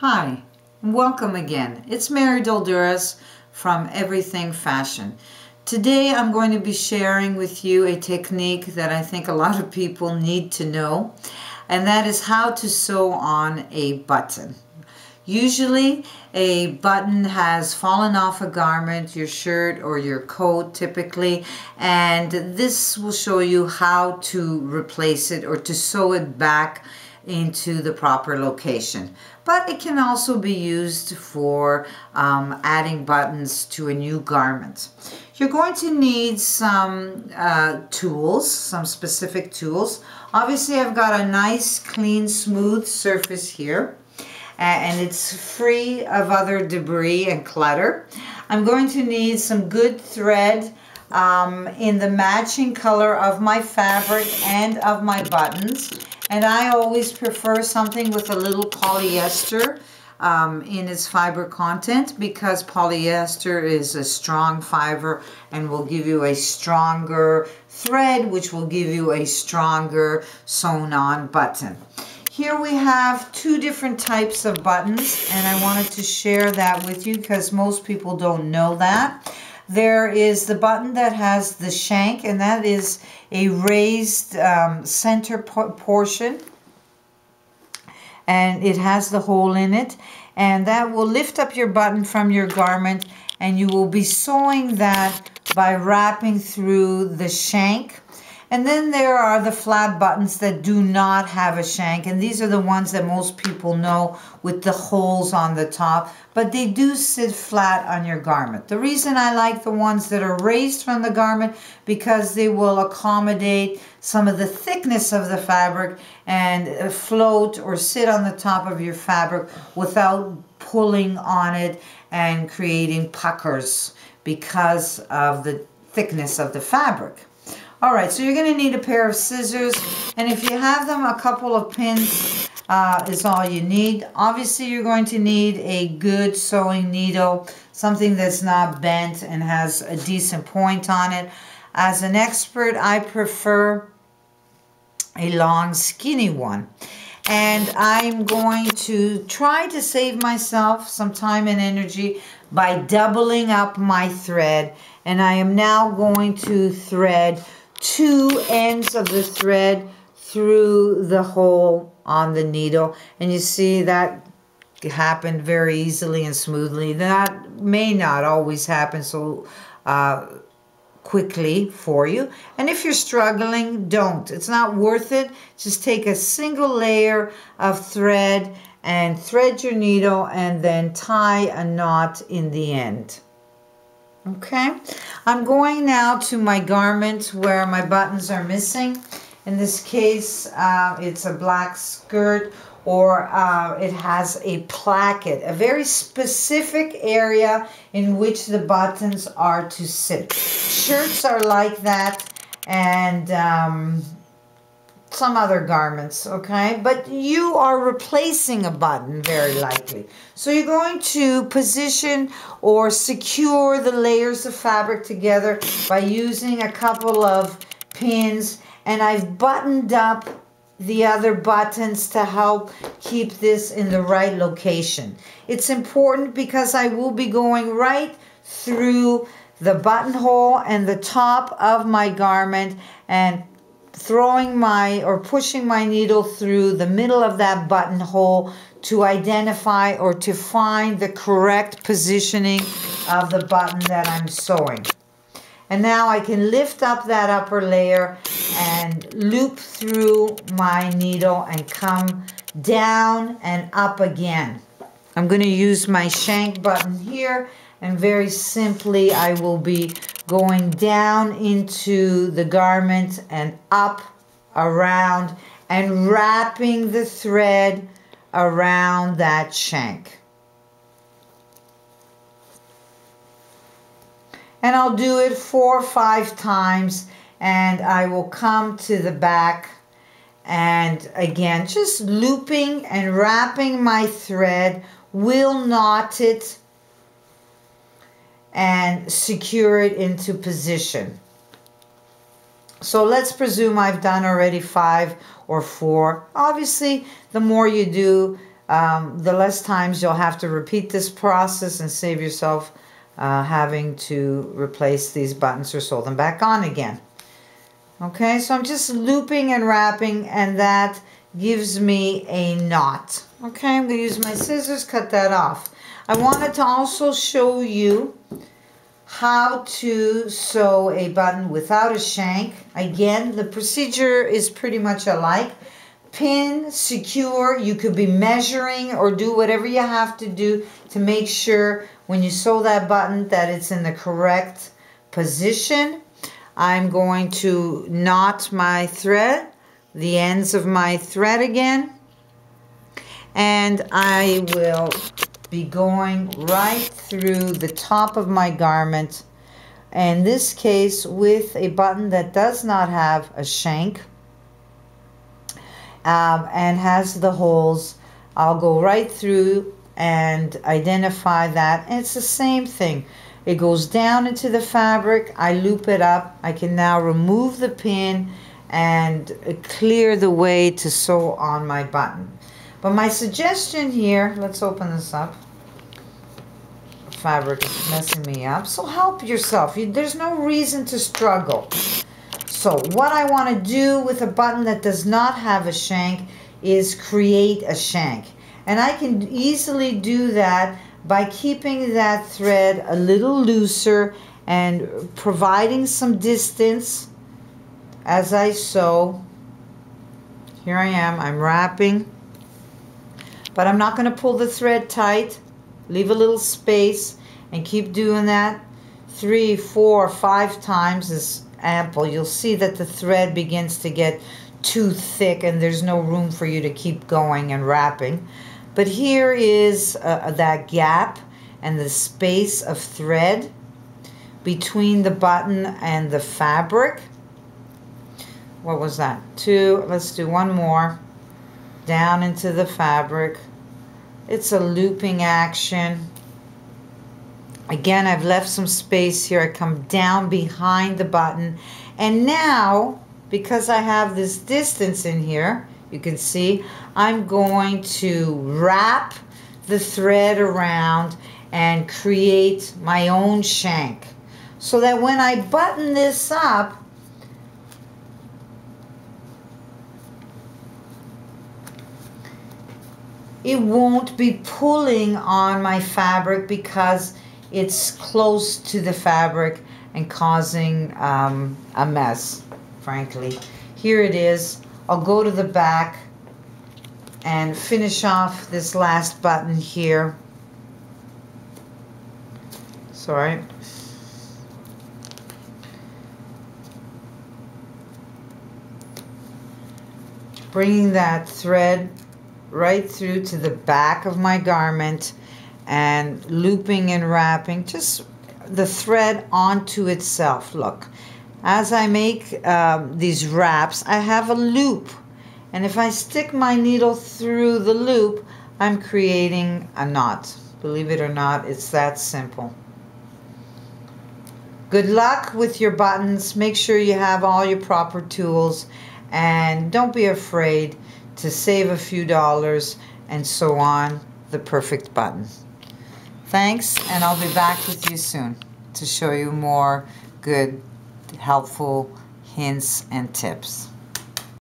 Hi, welcome again. It's Mary Duldouras from Everything Fashion. Today I'm going to be sharing with you a technique that I think a lot of people need to know, and that is how to sew on a button. Usually a button has fallen off a garment, your shirt or your coat typically, and this will show you how to replace it or to sew it back into the proper location. But it can also be used for adding buttons to a new garment. You're going to need some tools, some specific tools. Obviously I've got a nice, clean, smooth surface here, and it's free of other debris and clutter. I'm going to need some good thread in the matching color of my fabric and of my buttons. And I always prefer something with a little polyester in its fiber content, because polyester is a strong fiber and will give you a stronger thread, which will give you a stronger sewn on button. Here we have two different types of buttons, and I wanted to share that with you because most people don't know that. There is the button that has the shank, and that is a raised center portion, and it has the hole in it, and that will lift up your button from your garment, and you will be sewing that by wrapping through the shank. And then there are the flat buttons that do not have a shank, and these are the ones that most people know with the holes on the top, but they do sit flat on your garment. The reason I like the ones that are raised from the garment, because they will accommodate some of the thickness of the fabric and float or sit on the top of your fabric without pulling on it and creating puckers because of the thickness of the fabric. All right, so you're going to need a pair of scissors, and if you have them, a couple of pins is all you need. Obviously, you're going to need a good sewing needle, something that's not bent and has a decent point on it. As an expert, I prefer a long, skinny one. And I'm going to try to save myself some time and energy by doubling up my thread. And I am now going to thread two ends of the thread through the hole on the needle, and you see that happened very easily and smoothly. That may not always happen so quickly for you, and if you're struggling, don't. It's not worth it. Just take a single layer of thread and thread your needle, and then tie a knot in the end. Okay, I'm going now to my garment where my buttons are missing. In this case, it's a black skirt, or it has a placket, a very specific area in which the buttons are to sit. Shirts are like that, and some other garments, okay? But you are replacing a button, very likely. So you're going to position or secure the layers of fabric together by using a couple of pins, and I've buttoned up the other buttons to help keep this in the right location. It's important because I will be going right through the buttonhole and the top of my garment and throwing my or pushing my needle through the middle of that buttonhole to identify or to find the correct positioning of the button that I'm sewing. And now I can lift up that upper layer and loop through my needle and come down and up again. I'm going to use my shank button here, and very simply I will be going down into the garment and up, around, and wrapping the thread around that shank. And I'll do it 4 or 5 times, and I will come to the back, and again just looping and wrapping my thread, will knot it and secure it into position. So let's presume I've done already 5 or 4. Obviously, the more you do, the less times you'll have to repeat this process and save yourself having to replace these buttons or sew them back on again. Okay, so I'm just looping and wrapping, and that gives me a knot. Okay, I'm going to use my scissors, cut that off. I wanted to also show you how to sew a button without a shank. Again, the procedure is pretty much alike. Pin, secure, you could be measuring or do whatever you have to do to make sure when you sew that button that it's in the correct position. I'm going to knot my thread, the ends of my thread again, and I will be going right through the top of my garment, in this case with a button that does not have a shank and has the holes. I'll go right through and identify that, and it's the same thing. It goes down into the fabric, I loop it up, I can now remove the pin and clear the way to sew on my button. But my suggestion here, let's open this up. The fabric is messing me up, so help yourself. There's no reason to struggle. So what I want to do with a button that does not have a shank is create a shank. And I can easily do that by keeping that thread a little looser and providing some distance as I sew. Here I am, I'm wrapping, but I'm not going to pull the thread tight. Leave a little space and keep doing that. 3, 4, 5 times is ample. You'll see that the thread begins to get too thick and there's no room for you to keep going and wrapping. But here is that gap and the space of thread between the button and the fabric. What was that? 2. Let's do one more. Down into the fabric. It's a looping action. Again, I've left some space here. I come down behind the button. And now, because I have this distance in here, you can see, I'm going to wrap the thread around and create my own shank. So that when I button this up, it won't be pulling on my fabric because it's close to the fabric and causing a mess, frankly. Here it is. I'll go to the back and finish off this last button here. Sorry. Bringing that thread right through to the back of my garment and looping and wrapping just the thread onto itself. Look, as I make these wraps, I have a loop, and if I stick my needle through the loop, I'm creating a knot. Believe it or not, it's that simple. Good luck with your buttons. Make sure you have all your proper tools, and don't be afraid to save a few dollars and sew on the perfect button. Thanks, and I'll be back with you soon to show you more good, helpful hints and tips.